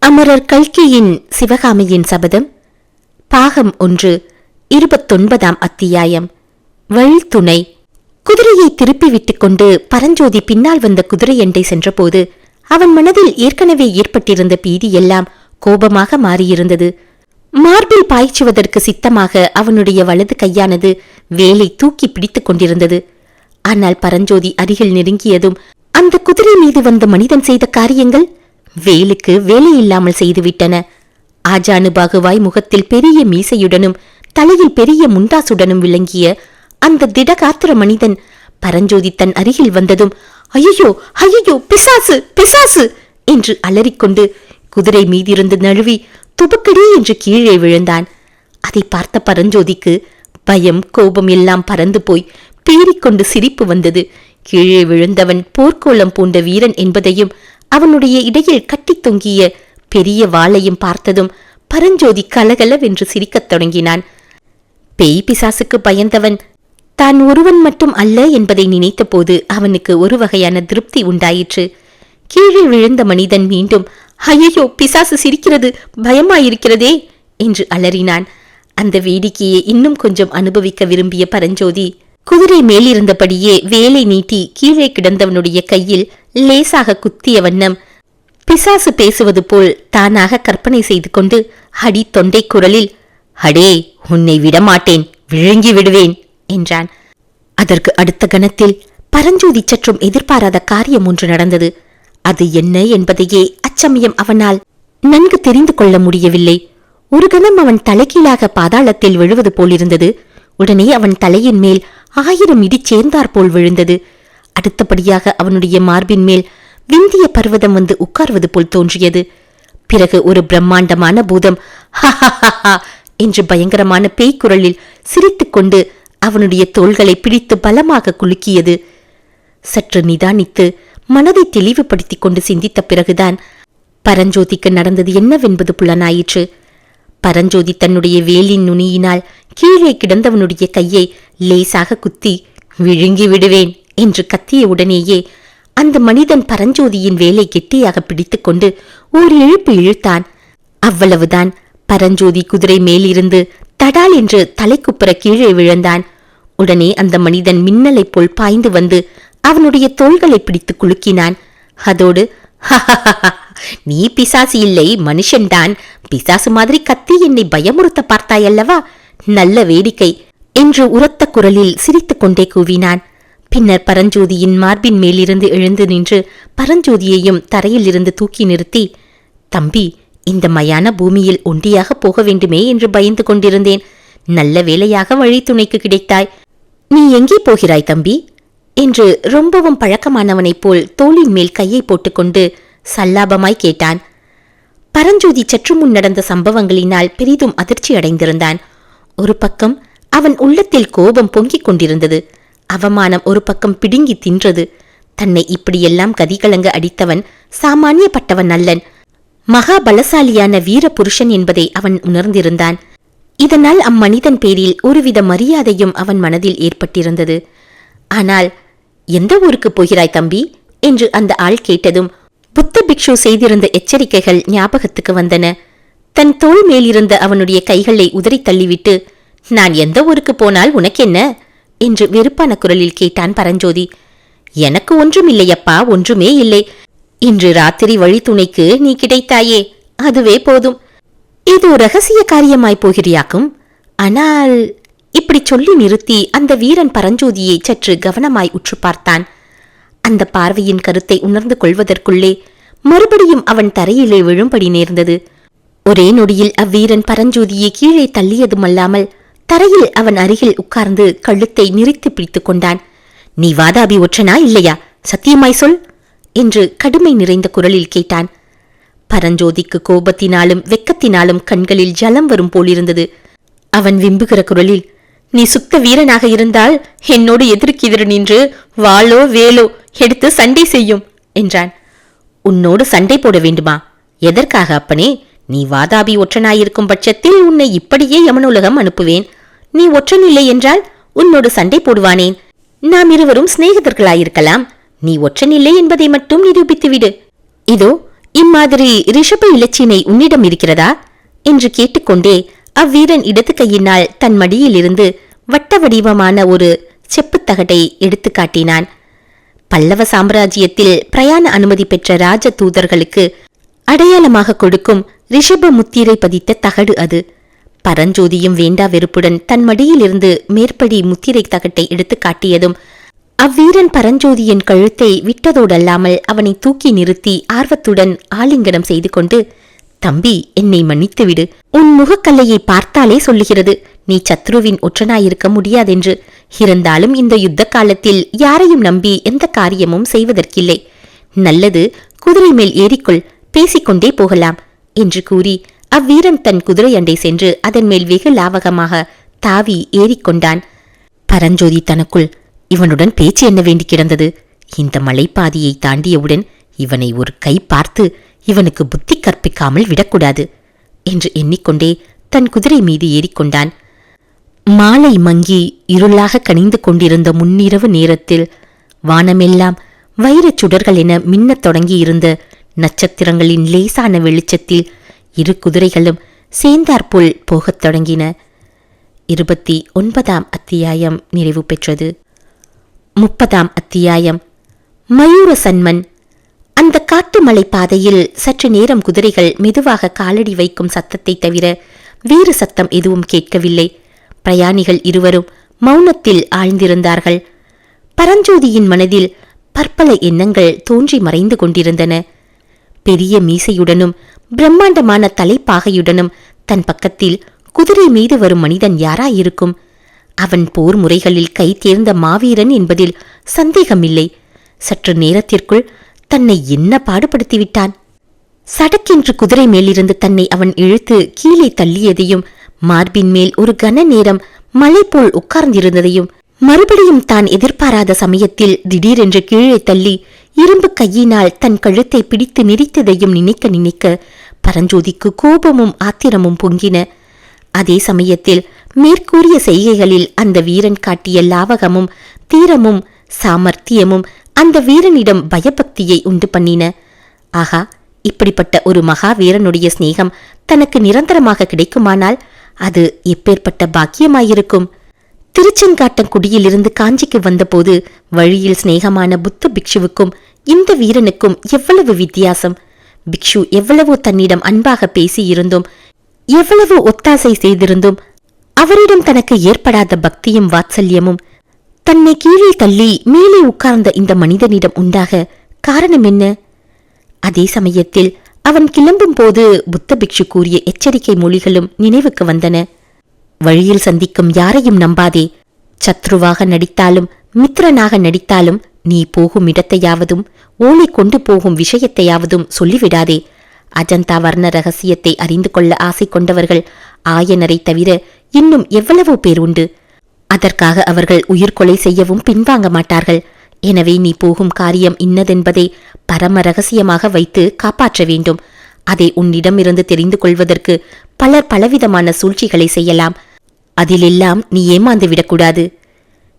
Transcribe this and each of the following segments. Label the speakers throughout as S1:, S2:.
S1: அமரர் கல்கியின் சிவகாமியின் சபதம் பாகம் 1 29ஆம் அத்தியாயம். வழித்துணை. குதிரையை திருப்பி விட்டுக் கொண்டு பரஞ்சோதி பின்னால் வந்த குதிரையண்டை சென்றபோது அவன் மனதில் ஏற்கனவே ஏற்பட்டிருந்த பீதி எல்லாம் கோபமாக மாறியிருந்தது. மார்பில் பாய்ச்சுவதற்கு சித்தமாக அவனுடைய வலது கையானது வேலை தூக்கி பிடித்துக் கொண்டிருந்தது. ஆனால் பரஞ்சோதி அருகில் நெருங்கியதும் அந்த குதிரை மீது வந்த மனிதன் செய்த காரியங்கள் வேலுக்கு வேலை இல்லாமல் செய்துவிட்டன. ஆஜானுபாகுவாய் முகத்தில் பெரிய மீசையுடனும் தலையில் பெரிய முண்டாசுடனும் விளங்கிய அந்த திடகாத்திர மனிதன் பரஞ்சோதி தன் அருகில் வந்ததும் ஐயோ ஐயோ பிசாசு பிசாசு என்று அலறிக்கொண்டு குதிரை மீதிருந்து நழுவி துபக்கடி என்று கீழே விழுந்தான். அதை பார்த்த பரஞ்சோதிக்கு பயம் கோபம் எல்லாம் பறந்து போய் பீறிக்கொண்டு சிரிப்பு வந்தது. கீழே விழுந்தவன் போர்க்கோளம் பூண்ட வீரன் என்பதையும் அவனுடைய இடையில் கட்டி தொங்கிய பெரிய வாளையும் பார்த்ததும் பரஞ்சோதி கலகலவென்று சிரிக்கத் தொடங்கினான். பேய் பிசாசுக்கு பயந்தவன் தான் ஒருவன் மட்டும் அல்ல என்பதை நினைத்த போது அவனுக்கு ஒரு வகையான திருப்தி உண்டாயிற்று. கீழே விழுந்த மனிதன் மீண்டும் ஐயோ பிசாசு சிரிக்கிறது, பயமாயிருக்கிறதே என்று அலறினான். அந்த வேடிக்கையை இன்னும் கொஞ்சம் அனுபவிக்க விரும்பிய பரஞ்சோதி குதிரை மேலிருந்தபடியே வேலை நீட்டி கீழே கிடந்தவனுடைய கையில் லேசாக குத்திய வண்ணம் பிசாசு பேசுவது போல் தானாக கற்பனை செய்து கொண்டு அடி தொண்டை குரலில் அடே உன்னை விடமாட்டேன், விழுங்கி விடுவேன் என்றான். அதற்கு அடுத்த கணத்தில் பரஞ்சோதி சற்றும் எதிர்பாராத காரியம் ஒன்று நடந்தது. அது என்ன என்பதையே அச்சமயம் அவனால் நன்கு தெரிந்து கொள்ள முடியவில்லை. ஒரு கணம் அவன் தலைகீழாக பாதாளத்தில் விழுவது போலிருந்தது. உடனே அவன் தலையின் மேல் 1000 இடி சேர்ந்தார் போல் விழுந்தது. அடுத்தபடியாக அவனுடைய மார்பின் மேல் விந்திய பர்வதம் வந்து உட்கார்வது போல் தோன்றியது. பிறகு ஒரு பிரம்மாண்டமான பூதம் ஹஹஹா என்று பயங்கரமான பேய்க்குரலில் சிரித்துக்கொண்டு அவனுடைய தோள்களை பிடித்து பலமாக குலுக்கியது. சற்று நிதானித்து மனதை தெளிவுபடுத்திக் கொண்டு சிந்தித்த பிறகுதான் பரஞ்சோதிக்கு நடந்தது என்னவென்பது புலனாயிற்று. பரஞ்சோதி தன்னுடைய வேலின் நுனியினால் கீழே கிடந்தவனுடைய கையை லேசாக குத்தி விழுங்கி விடுவேன் என்று கத்திய உடனேயே அந்த மனிதன் பரஞ்சோதியின் வேலை கெட்டியாக பிடித்துக்கொண்டு ஓர் இழுப்பு இழுத்தான். அவ்வளவுதான். பரஞ்சோதி குதிரை மேலிருந்து தடால் என்று தலைக்குப்புற கீழே விழுந்தான். உடனே அந்த மனிதன் மின்னலை போல் பாய்ந்து வந்து அவனுடைய தோள்களை பிடித்து குலுக்கினான். அதோடு நீ பிசாசு இல்லை, மனுஷன்தான். பிசாசு மாதிரி கத்தி என்னை பயமுறுத்த பார்த்தாயல்லவா, நல்ல வேடிக்கை என்று உரத்த குரலில் சிரித்துக் கொண்டே கூவினான். பின்னர் பரஞ்சோதியின் மார்பின் மேலிருந்து எழுந்து நின்று பரஞ்சோதியையும் தரையில் இருந்து தூக்கி நிறுத்தி, தம்பி, இந்த மயான பூமியில் ஒண்டியாக போக வேண்டுமே என்று பயந்து கொண்டிருந்தேன். நல்ல வேளையாக வழித்துணைக்கு கிடைத்தாய். நீ எங்கே போகிறாய் தம்பி என்று ரொம்பவும் பழக்கமானவனைப் போல் தோளின் மேல் கையை போட்டுக்கொண்டு சல்லாபமாய் கேட்டான். பரஞ்சோதி சற்று முன் நடந்த சம்பவங்களினால் பெரிதும் அதிர்ச்சி அடைந்திருந்தான். ஒரு பக்கம் அவன் உள்ளத்தில் கோபம் பொங்கிக் கொண்டிருந்தது. அவமானம் ஒரு பக்கம் பிடுங்கி தின்றது. தன்னை இப்படியெல்லாம் கதிகலங்க அடித்தவன் சாமானியப்பட்டவன் அல்லன், மகாபலசாலியான வீர புருஷன் என்பதை அவன் உணர்ந்திருந்தான். இதனால் அம்மனிதன் பேரில் ஒருவித மரியாதையும் அவன் மனதில் ஏற்பட்டிருந்தது. ஆனால் எந்த ஊருக்கு போகிறாய் தம்பி என்று அந்த ஆள் கேட்டதும் புத்த பிக்ஷு செய்திருந்த எச்சரிக்கைகள் ஞாபகத்துக்கு வந்தன. தன் தோள் மேலிருந்த அவனுடைய கைகளை உதறி தள்ளிவிட்டு, நான் எந்த ஊருக்கு போனால் உனக்கென்ன என்று வெறுப்பான குரலில் கேட்டான் பரஞ்சோதி. எனக்கு ஒன்றும் இல்லையப்பா, ஒன்றுமே இல்லை. இன்று ராத்திரி வழித்துணைக்கு நீ கிடைத்தாயே, அதுவே போதும். இது ரகசிய காரியமாய் போகிறியாக்கும். ஆனால் இப்படி சொல்லி நிறுத்தி அந்த வீரன் பரஞ்சோதியை சற்று கவனமாய் உற்று பார்த்தான். அந்த பார்வையின் கருத்தை உணர்ந்து கொள்வதற்குள்ளே மறுபடியும் அவன் தரையிலே விழும்படி நேர்ந்தது. ஒரே நொடியில் அவ்வீரன் பரஞ்சோதியை கீழே தள்ளியதுமல்லாமல் தரையில் அவன் அருகில் உட்கார்ந்து கழுத்தை நிறுத்தி பிடித்துக் கொண்டான். நீ வாதாபி ஒற்றனா இல்லையா, சத்தியமாய் சொல் என்று கடுமை நிறைந்த குரலில் கேட்டான். பரஞ்சோதிக்கு கோபத்தினாலும் வெக்கத்தினாலும் கண்களில் ஜலம் வரும் போலிருந்தது. அவன் விம்புகிற குரலில், நீ சுத்த வீரனாக இருந்தால் என்னோடு எதிர்க்கெதிர் நின்று வாளோ வேலோ எடுத்து சண்டை செய்யும் என்றான். உன்னோடு சண்டை போட வேண்டுமா? எதற்காக அப்பனே? நீ வாதாபி ஒற்றனாயிருக்கும் பட்சத்தில் உன்னை இப்படியே யமனுலகம் அனுப்புவேன். நீ ஒற்றனில்லை என்றால் உன்னோடு சண்டை போடுவானேன்? நாம் இருவரும் சிநேகிதர்களாயிருக்கலாம். நீ ஒற்றனில்லை என்பதை மட்டும் நிரூபித்துவிடு. இதோ இம்மாதிரி ரிஷப இலச்சினை உன்னிடம் இருக்கிறதா என்று கேட்டுக்கொண்டே அவ்வீரன் இடது கையினால் தன் மடியிலிருந்து வட்ட வடிவமான ஒரு செப்புத்தகட்டை எடுத்து காட்டினான். பல்லவ சாம்ராஜ்யத்தில் பிரயாண அனுமதி பெற்ற ராஜ தூதர்களுக்கு அடையாளமாக கொடுக்கும் ரிஷப முத்திரை பதித்த தகடு அது. பரஞ்சோதியும் வேண்டா வெறுப்புடன் தன் மடியிலிருந்து மேற்படி முத்திரை தகட்டை எடுத்து காட்டியதும் அவ்வீரன் பரஞ்சோதியின் கழுத்தை விட்டதோடல்லாமல் அவனை தூக்கி நிறுத்தி ஆர்வத்துடன் ஆலிங்கனம் செய்து கொண்டு, தம்பி, என்னை மன்னித்துவிடு. உன் முகக்கல்லையை பார்த்தாலே சொல்லுகிறது நீ சத்ருவின் ஒற்றனாயிருக்க முடியாதென்று. இருந்தாலும் இந்த யுத்த காலத்தில் யாரையும் நம்பி எந்த காரியமும் செய்வதற்கில்லை. நல்லது, குதிரை மேல் ஏறிக்கொள், பேசிக்கொண்டே போகலாம் என்று கூறி அவ்வீரன் தன் குதிரை அண்டை சென்று அதன் மேல் வெகு லாவகமாக தாவி ஏறிக்கொண்டான். பரஞ்சோதி தனக்குள், இவனுடன் பேச்சு என்ன வேண்டி கிடந்தது? இந்த மலைப்பாதியை தாண்டியவுடன் இவனை ஒரு கை பார்த்து இவனுக்கு புத்தி கற்பிக்காமல் விடக்கூடாது என்று எண்ணிக்கொண்டே தன் குதிரை மீது ஏறிக்கொண்டான். மாலை மங்கி இருளாக கனிந்து கொண்டிருந்த முன்னிரவு நேரத்தில் வானமெல்லாம் வைரச் சுடர்கள் என மின்னத் தொடங்கியிருந்த நட்சத்திரங்களின் லேசான வெளிச்சத்தில் இரு குதிரைகளும் சேர்ந்தாற்போல் போகத் தொடங்கின. 29ஆம் அத்தியாயம் நிறைவு பெற்றது. 30ஆம் அத்தியாயம். மயூர சன்மன். அந்த காட்டு மலை பாதையில் சற்று நேரம் குதிரைகள் மெதுவாக காலடி வைக்கும் சத்தத்தை தவிர வேறு சத்தம் எதுவும் கேட்கவில்லை. பிரயாணிகள் இருவரும் மௌனத்தில் ஆழ்ந்திருந்தார்கள். பரஞ்சோதியின் மனதில் பற்பல எண்ணங்கள் தோன்றி மறைந்து கொண்டிருந்தன. பெரிய மீசையுடனும் பிரம்மாண்டமான தலைப்பாகையுடனும் தன் பக்கத்தில் குதிரை மீது வரும் மனிதன் யாராயிருக்கும்? அவன் போர் முறைகளில் கை தேர்ந்த மாவீரன் என்பதில் சந்தேகமில்லை. சற்று நேரத்திற்குள் தன்னை என்ன பாடுபடுத்திவிட்டான்? சடக்கென்று குதிரை மேலிருந்து தன்னை அவன் இழுத்து கீழே தள்ளியதையும், மார்பின் மேல் ஒரு கன நேரம் மலை போல் உட்கார்ந்திருந்ததையும், மறுபடியும் தான் எதிர்பாராத சமயத்தில் திடீரென்று கீழே தள்ளி இரும்பு கையினால் தன் கழுத்தை பிடித்து நெரித்ததையும் நினைக்க நினைக்க பரஞ்சோதிக்கு கோபமும் ஆத்திரமும் பொங்கின. அதே சமயத்தில் மேற்கூறிய செய்கைகளில் அந்த வீரன் காட்டிய லாவகமும் தீரமும் சாமர்த்தியமும் அந்த வீரனிடம் பயபக்தியை உண்டு பண்ணின. ஆகா, இப்படிப்பட்ட ஒரு மகா வீரனுடைய சிநேகம் தனக்கு நிரந்தரமாக கிடைக்குமானால் அது எப்பேற்பட்ட பாக்கியமாயிருக்கும். திருச்செங்காட்டங்குடியிலிருந்து காஞ்சிக்கு வந்தபோது வழியில் சிநேகமான புத்த பிக்ஷுவுக்கும் இந்த வீரனுக்கும் எவ்வளவு வித்தியாசம்! பிக்ஷு எவ்வளவோ தன்னிடம் அன்பாக பேசியிருந்தும், எவ்வளவு ஒத்தாசை செய்திருந்தும், அவரிடம் தனக்கு ஏற்படாத பக்தியும் வாத்சல்யமும் தன்னை கீழே தள்ளி மேலே உட்கார்ந்த இந்த மனிதனிடம் உண்டாக காரணம் என்ன? அதே சமயத்தில் அவன் கிளம்பும் போது புத்த பிக்ஷு கூறிய எச்சரிக்கை மொழிகளும் நினைவுக்கு வந்தன. வழியில் சந்திக்கும் யாரையும் நம்பாதே. சத்ருவாக நடித்தாலும் மித்திரனாக நடித்தாலும் நீ போகும் இடத்தையாவதும் ஓலை கொண்டு போகும் விஷயத்தையாவதும் சொல்லிவிடாதே. அஜந்தா வர்ண ரகசியத்தை அறிந்து கொள்ள ஆசை கொண்டவர்கள் ஆயனரை தவிர இன்னும் எவ்வளவோ பேர் உண்டு. அதற்காக அவர்கள் உயிர்கொலை செய்யவும் பின்வாங்க மாட்டார்கள். எனவே நீ போகும் காரியம் இன்னதென்பதை பரம ரகசியமாக வைத்து காப்பாற்ற வேண்டும். அதை உன்னிடமிருந்து தெரிந்து கொள்வதற்கு பலர் பலவிதமான சூழ்ச்சிகளை செய்யலாம். அதிலெல்லாம் நீ ஏமாந்து விடக்கூடாது.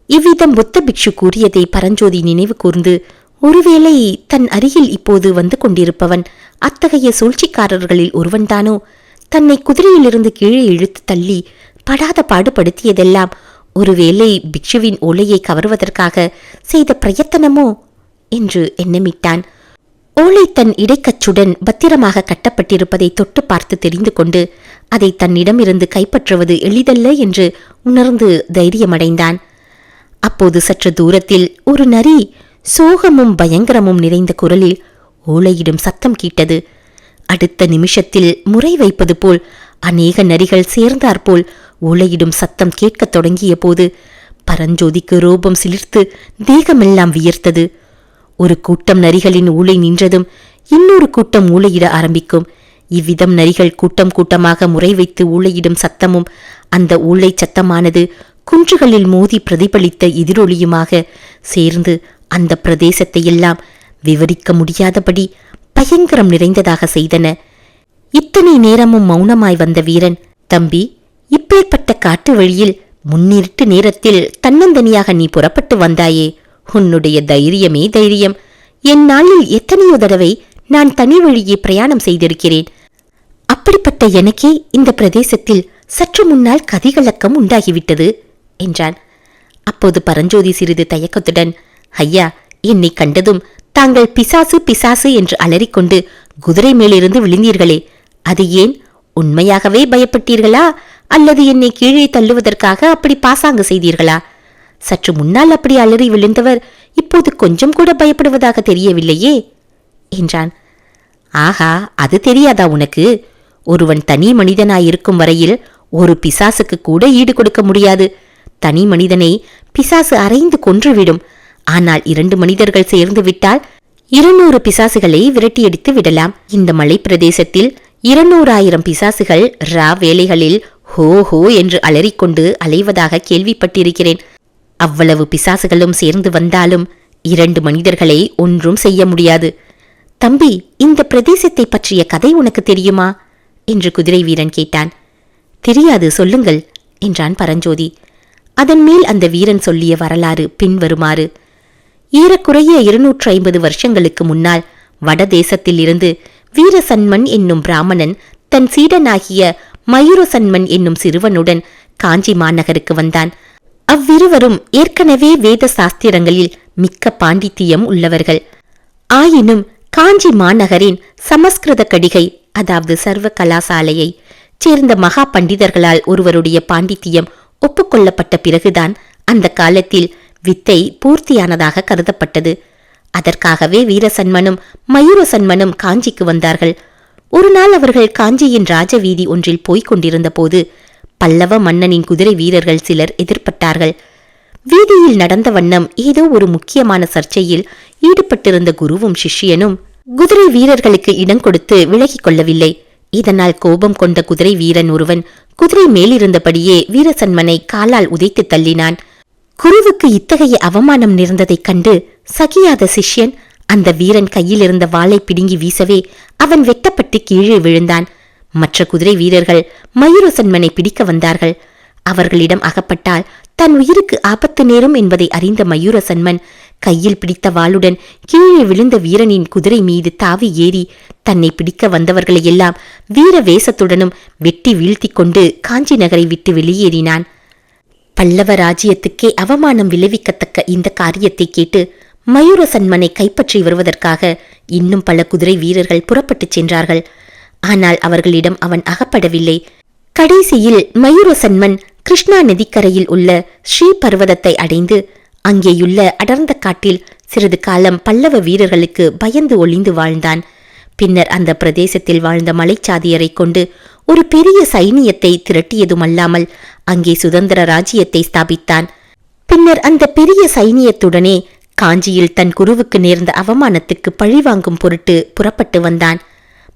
S1: இவ்விதம் புத்த பிக்ஷு கூறியதை பரஞ்சோதி நினைவு கூர்ந்து, ஒருவேளை தன் அருகில் இப்போது வந்து கொண்டிருப்பவன் அத்தகைய சூழ்ச்சிக்காரர்களில் ஒருவன்தானோ? தன்னை குதிரையிலிருந்து கீழே இழுத்து தள்ளி படாத பாடுபடுத்தியதெல்லாம் ஒருவேளை பிக்ஷுவின் ஓலையை கவருவதற்காக செய்த பிரயத்தனமோ என்று எண்ணமிட்டான். ஓலை தன் இடைக்கச்சுடன் பத்திரமாக கட்டப்பட்டிருப்பதை தொட்டு பார்த்து தெரிந்து கொண்டு அதை தன்னிடமிருந்து கைப்பற்றுவது எளிதல்ல என்று உணர்ந்து தைரியமடைந்தான். அப்போது சற்று தூரத்தில் ஒரு நரி சோகமும் பயங்கரமும் நிறைந்த குரலில் ஓலையிடும் சத்தம் கேட்டது. அடுத்த நிமிஷத்தில் முறை வைப்பது போல் அநேக நரிகள் சேர்ந்தாற்போல் ஓலையிடும் சத்தம் கேட்கத் தொடங்கிய போது பரஞ்சோதிக்கு ரோபம் சிலிர்த்து தேகமெல்லாம் வியர்த்தது. ஒரு கூட்டம் நரிகளின் ஊளை நின்றதும் இன்னொரு கூட்டம் ஊளையிட ஆரம்பிக்கும். இவ்விதம் நரிகள் கூட்டம் கூட்டமாக முறை வைத்து ஊளையிடும் சத்தமும் அந்த ஊளை சத்தமானது குன்றுகளில் மோதி பிரதிபலித்த எதிரொலியுமாக சேர்ந்து அந்த பிரதேசத்தையெல்லாம் விவரிக்க முடியாதபடி பயங்கரம் நிறைந்ததாக செய்தன. இத்தனை நேரமும் மௌனமாய் வந்த வீரன், தம்பி, இப்பேற்பட்ட காட்டு வழியில் முன்னிருட்டு நேரத்தில் தன்னந்தனியாக நீ புறப்பட்டு வந்தாயே, உன்னுடைய தைரியமே தைரியம். என் நாளில் எத்தனையோ தடவை நான் தனி வழியே பிரயாணம் செய்திருக்கிறேன். அப்படிப்பட்ட எனக்கே இந்த பிரதேசத்தில் சற்று முன்னால் கதிகலக்கம் உண்டாகிவிட்டது என்றான். அப்போது பரஞ்சோதி சிறிது தயக்கத்துடன், ஐயா, என்னை கண்டதும் தாங்கள் பிசாசு பிசாசு என்று அலறிக்கொண்டு குதிரை மேலிருந்து விழுந்தீர்களே, அது ஏன்? உண்மையாகவே பயப்பட்டீர்களா அல்லது என்னை கீழே தள்ளுவதற்காக அப்படி பாசாங்கு செய்தீர்களா? சற்று முன்னால் அப்படி அலறி விழுந்தவர் இப்போது கொஞ்சம் கூட பயப்படுவதாக தெரியவில்லையே என்றான். ஆஹா, அது தெரியாதா உனக்கு? ஒருவன் தனி மனிதனாயிருக்கும் வரையில் ஒரு பிசாசுக்கு கூட ஈடு கொடுக்க முடியாது. தனி மனிதனை பிசாசு அரைந்து கொன்றுவிடும். ஆனால் 2 மனிதர்கள் சேர்ந்து விட்டால் 200 பிசாசுகளை விரட்டியடித்து விடலாம். இந்த மலை பிரதேசத்தில் 200,000 பிசாசுகள் ரா வேளைகளில் ஹோ ஹோ என்று அலறிக்கொண்டு அலைவதாக கேள்விப்பட்டிருக்கிறேன். அவ்வளவு பிசாசுகளும் சேர்ந்து வந்தாலும் 2 மனிதர்களை ஒன்றும் செய்ய முடியாது. தம்பி, இந்த பிரதேசத்தை பற்றிய கதை உனக்கு தெரியுமா என்று குதிரை வீரன் கேட்டான். தெரியாது, சொல்லுங்கள் என்றான் பரஞ்சோதி. அதன் மேல் அந்த வீரன் சொல்லிய வரலாறு பின்வருமாறு. ஏறக்குறைய 250 வருஷங்களுக்கு முன்னால் வடதேசத்தில் இருந்து வீரசன்மன் என்னும் பிராமணன் தன் சீடனாகிய மயூரசன்மன் என்னும் சிறுவனுடன் காஞ்சி மாநகருக்கு வந்தான். அவ்விருவரும் ஏற்கனவே வேத சாஸ்திரங்களில் மிக்க பாண்டித்தியம் உள்ளவர்கள். ஆயினும் காஞ்சி மாநகரின் சமஸ்கிருத கடிகை, அதாவது சர்வ கலாசாலையை சேர்ந்த மகா பண்டிதர்களால் ஒருவருடைய பாண்டித்தியம் ஒப்புக்கொள்ளப்பட்ட பிறகுதான் அந்த காலத்தில் வித்தை பூர்த்தியானதாக கருதப்பட்டது. அதற்காகவே வீரசன்மனும் மயூரசன்மனும் காஞ்சிக்கு வந்தார்கள். ஒரு நாள் அவர்கள் காஞ்சியின் ராஜவீதி ஒன்றில் போய்க் கொண்டிருந்த போது பல்லவ மன்னனின் குதிரை வீரர்கள் சிலர் எதிர்பட்டார்கள். வீதியில் நடந்த வண்ணம் ஏதோ ஒரு முக்கியமான சர்ச்சையில் ஈடுபட்டிருந்த குருவும் சிஷ்யனும் குதிரை வீரர்களுக்கு இடம் கொடுத்து விலகிக் கொள்ளவில்லை. இதனால் கோபம் கொண்ட குதிரை வீரன் ஒருவன் குதிரை மேலிருந்தபடியே வீரசன்மனை காலால் உதைத்து தள்ளினான். குருவுக்கு இத்தகைய அவமானம் நேர்ந்ததைக் கண்டு சகியாத சிஷ்யன் அந்த வீரன் கையில் இருந்த வாளை பிடுங்கி வீசவே அவன் வெட்டப்பட்டு கீழே விழுந்தான். மற்ற குதிரை வீரர்கள் மயூரசன்மனை பிடிக்க வந்தார்கள். அவர்களிடம் அகப்பட்டால் தன் உயிருக்கு ஆபத்து நேரும் என்பதை அறிந்த மயூரசன்மன் கையில் பிடித்த வாளுடன் கீழே விழுந்த வீரனின் குதிரை மீது தாவி ஏறி தன்னை பிடிக்க வந்தவர்களையெல்லாம் வீர வேசத்துடனும் வெட்டி வீழ்த்தி கொண்டு காஞ்சி நகரை விட்டு வெளியேறினான். பல்லவ ராஜ்யத்துக்கே அவமானம் விளைவிக்கத்தக்க இந்த காரியத்தை கேட்டு மயூரசன்மனை கைப்பற்றி வருவதற்காக இன்னும் பல குதிரை வீரர்கள் புறப்பட்டுச் சென்றார்கள். ஆனால் அவர்களிடம் அவன் அகப்படவில்லை. கடைசியில் மயூரசன்மன் கிருஷ்ணா நதிக்கரையில் உள்ள ஸ்ரீ பர்வதத்தை அடைந்து அங்கேயுள்ள அடர்ந்த காட்டில் சிறிது காலம் பல்லவ வீரர்களுக்கு பயந்து ஒளிந்து வாழ்ந்தான். பின்னர் அந்த பிரதேசத்தில் வாழ்ந்த மலைச்சாதியரை கொண்டு ஒரு பெரிய சைனியத்தை திரட்டியதுமல்லாமல் அங்கே சுதந்திர ராஜ்யத்தை ஸ்தாபித்தான். பின்னர் அந்த பெரிய சைனியத்துடனே காஞ்சியில் தன் குருவுக்கு நேர்ந்த அவமானத்துக்கு பழிவாங்கும் பொருட்டு புறப்பட்டு வந்தான்.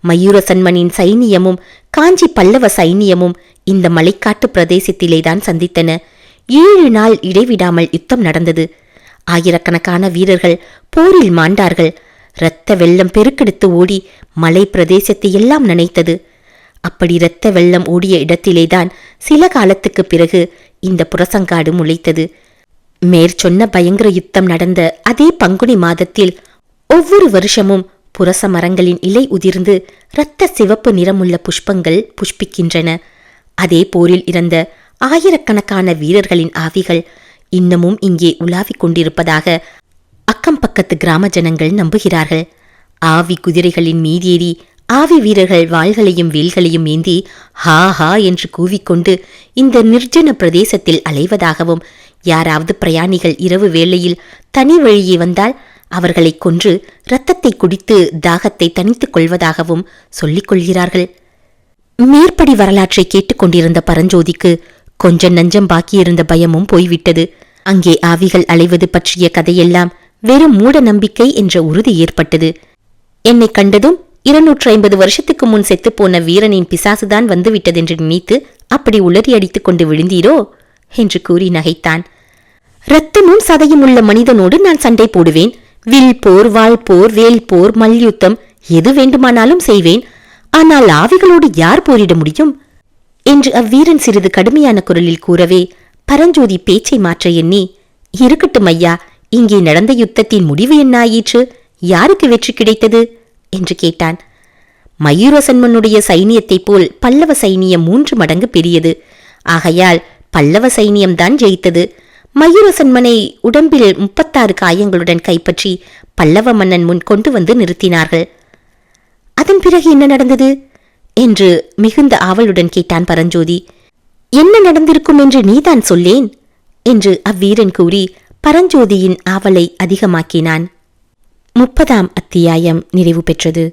S1: மயூரசன்மனின் சைனியமும் காஞ்சி பல்லவ சைனியமும் இந்த மலைக்காட்டு பிரதேசத்திலேதான் சந்தித்தன. 7 நாள் இடைவிடாமல் யுத்தம் நடந்தது. ஆயிரக்கணக்கான வீரர்கள் போரில் மாண்டார்கள். இரத்த வெள்ளம் பெருக்கெடுத்து ஓடி மலை பிரதேசத்தை எல்லாம் நனைத்தது. அப்படி இரத்த வெள்ளம் ஓடிய இடத்திலேதான் சில காலத்துக்கு பிறகு இந்த புரசங்காடு முளைத்தது. மேற்சொன்ன பயங்கர யுத்தம் நடந்த அதே பங்குனி மாதத்தில் ஒவ்வொரு வருஷமும் புரச மரங்களின் இலை உதிர்ந்து இரத்த சிவப்பு நிறமுள்ள புஷ்பங்கள் புஷ்பிக்கின்றன. அதே போரில் இறந்த ஆயிரக்கணக்கான வீரர்களின் ஆவிகள் இன்னமும் இங்கே உலாவிக் கொண்டிருப்பதாக அக்கம் பக்கத்து கிராம ஜனங்கள் நம்புகிறார்கள். ஆவி குதிரைகளின் மீதேறி ஆவி வீரர்கள் வாள்களையும் வேல்களையும் ஏந்தி ஹா ஹா என்று கூவிக்கொண்டு இந்த நிர்ஜன பிரதேசத்தில் அலைவதாகவும், யாராவது பிரயாணிகள் இரவு வேளையில் தனி வழியே வந்தால் அவர்களை கொன்று இரத்தத்தை குடித்து தாகத்தை தணித்துக் கொள்வதாகவும் சொல்லிக் கொள்கிறார்கள். மேற்படி வரலாற்றை கேட்டுக்கொண்டிருந்த பரஞ்சோதிக்கு கொஞ்சம் நஞ்சம் பாக்கியிருந்த பயமும் போய்விட்டது. அங்கே ஆவிகள் அலைவது பற்றிய கதையெல்லாம் வெறும் மூட நம்பிக்கை என்ற உறுதி ஏற்பட்டது. என்னை கண்டதும் 250 வருஷத்துக்கு முன் செத்துப்போன வீரனின் பிசாசுதான் வந்துவிட்டதென்று நினைத்து அப்படி உளறி அடித்துக் கொண்டு விழுந்தீரோ என்று கூறி நகைத்தான். இரத்தமும் சதையும் உள்ள மனிதனோடு நான் சண்டை போடுவேன். வில் போர், வாழ் போர், வேல் போர், மல்யுத்தம் எது வேண்டுமானாலும் செய்வேன். ஆனால் ஆவிகளோடு யார் போரிட முடியும் என்று அவ்வீரன் சிறிது கடுமையான குரலில் கூறவே பரஞ்சோதி பேச்சை மாற்ற எண்ணி, இருக்கட்டும் ஐயா, இங்கே நடந்த யுத்தத்தின் முடிவு என்ன ஆயிற்று? யாருக்கு வெற்றி கிடைத்தது என்று கேட்டான். மயூரசன்மனுடைய சைனியத்தைப் போல் பல்லவ சைனியம் 3 மடங்கு பெரியது. ஆகையால் பல்லவ சைனியம்தான் ஜெயித்தது. மயூரசன்மனை உடம்பில் 36 காயங்களுடன் கைப்பற்றி பல்லவ மன்னன் முன் கொண்டு வந்து நிறுத்தினார்கள். அதன் பிறகு என்ன நடந்தது என்று மிகுந்த ஆவலுடன் கேட்டான் பரஞ்சோதி. என்ன நடந்திருக்கும் என்று நீதான் சொல்லேன் என்று அவ்வீரன் கூறி பரஞ்சோதியின் ஆவலை அதிகமாக்கினான். 30ஆம் அத்தியாயம் நிறைவு பெற்றது.